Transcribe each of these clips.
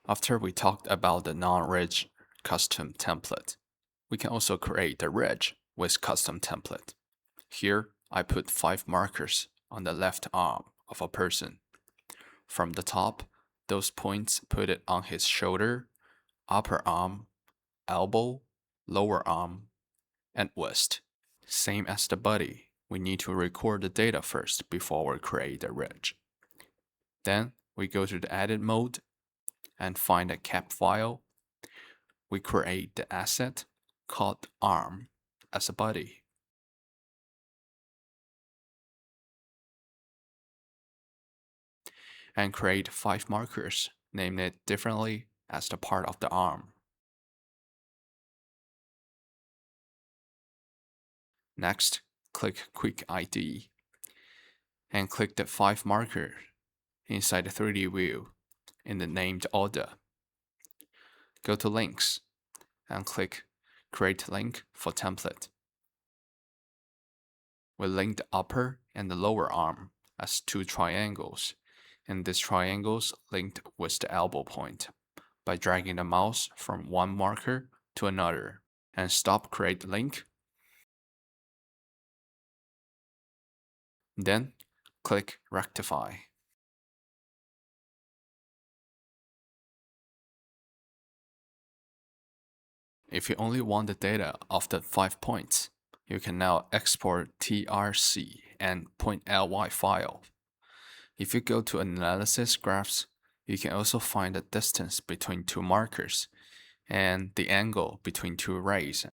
After we talked about the non-ridge custom template, we can also create the ridge with custom template. Here, I put 5 markers on the left arm of a person. From the top, those points put it on his shoulder, upper arm, elbow, lower arm, and wrist. Same as the body, we need to record the data first before we create the ridge. Then we go to the edit mode and find a cap file. We create the asset called arm as a body. And create 5 markers, name it differently as the part of the arm. Next, click Quick ID and click the 5 markers inside the 3D view in the named order. Go to Links and click Create Link for Template. We link the upper and the lower arm as 2 triangles, and these triangles linked with the elbow point by dragging the mouse from one marker to another, and stop Create Link. Then click Rectify. If you only want the data of the 5 points, you can now export TRC and .ly file. If you go to Analysis Graphs, you can also find the distance between 2 markers and the angle between 2 rays.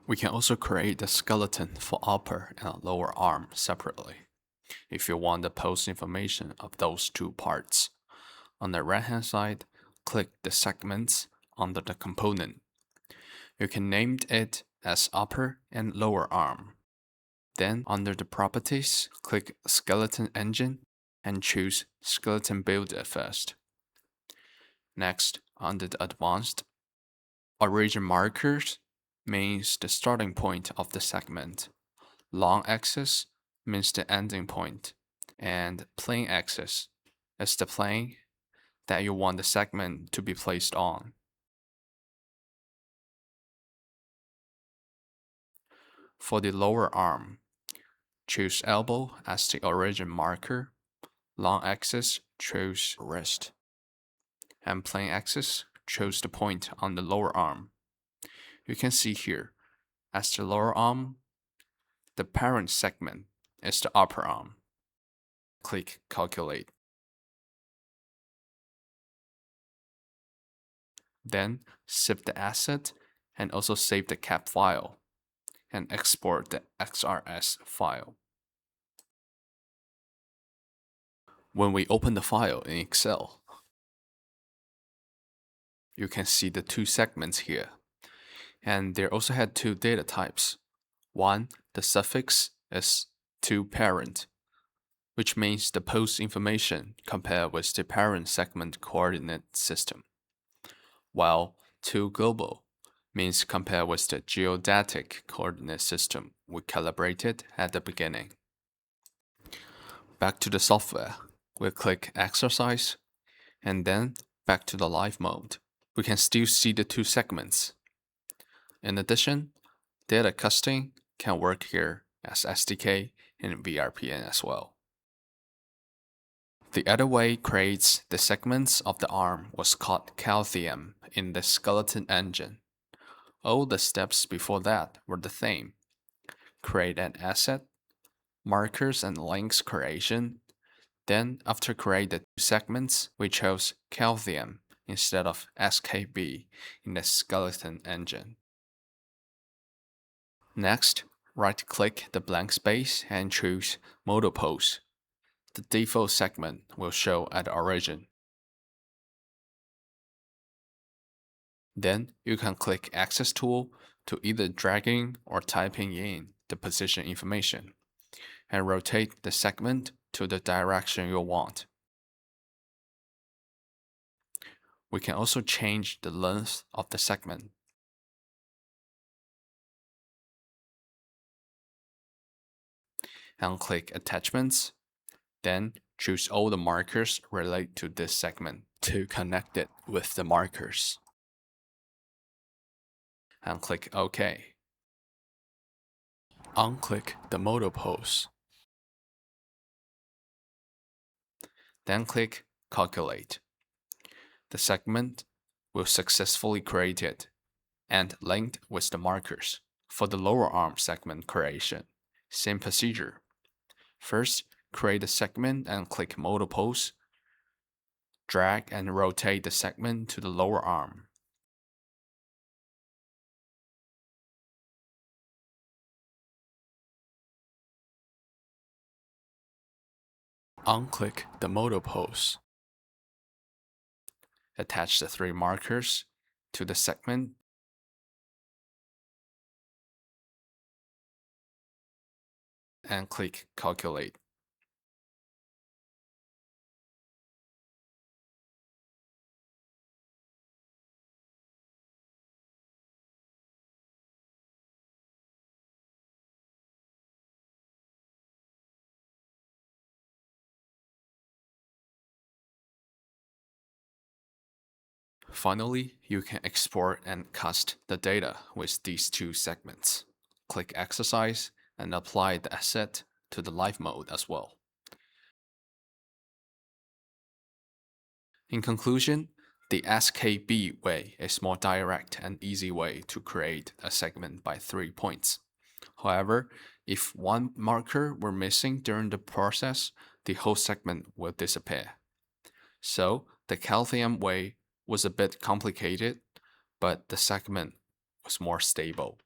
We can also create the skeleton for upper and lower arm separately, if you want the pose information of those 2 parts. On the right hand side, click the segments under the component. You can name it as upper and lower arm. Then under the properties, click Skeleton Engine and choose Skeleton Builder first. Next, under the advanced, origin markers means the starting point of the segment. Long axis means the ending point, and plane axis is the plane that you want the segment to be placed on. For the lower arm, choose elbow as the origin marker, long axis choose wrist, and plane axis choose the point on the lower arm. You can see here, as the lower arm, the parent segment is the upper arm. Click Calculate. Then zip the asset and also save the cap file and export the XRS file. When we open the file in Excel, you can see the 2 segments here, and they also had 2 data types. One, the suffix is to parent, which means the pose information compared with the parent segment coordinate system, while to global means compared with the geodetic coordinate system we calibrated at the beginning. Back to the software, we'll click Exercise, and then back to the live mode. We can still see the 2 segments. In addition, data custom can work here as SDK and VRPN as well. The other way creates the segments of the arm was called Calcium in the skeleton engine. All the steps before that were the same. Create an asset, markers and links creation. Then after create the 2 segments, we chose Calcium instead of SKB in the skeleton engine. Next, right-click the blank space and choose Model Pose. The default segment will show at the origin. Then you can click Access tool to either dragging or typing in the position information and rotate the segment to the direction you want. We can also change the length of the segment. And click Attachments, then choose all the markers related to this segment to connect it with the markers. And click OK. Unclick the model pose. Then click Calculate. The segment will successfully created and linked with the markers. For the lower arm segment creation, same procedure. First, create a segment and click Model Pose. Drag and rotate the segment to the lower arm. Unclick the Model Pose. Attach the 3 markers to the segment and click Calculate. Finally, you can export and cast the data with these 2 segments. Click Exercise and apply the asset to the live mode as well. In conclusion, the SKB way is more direct and easy way to create a segment by 3 points. However, if one marker were missing during the process, the whole segment will disappear. So the Calcium way was a bit complicated, but the segment was more stable.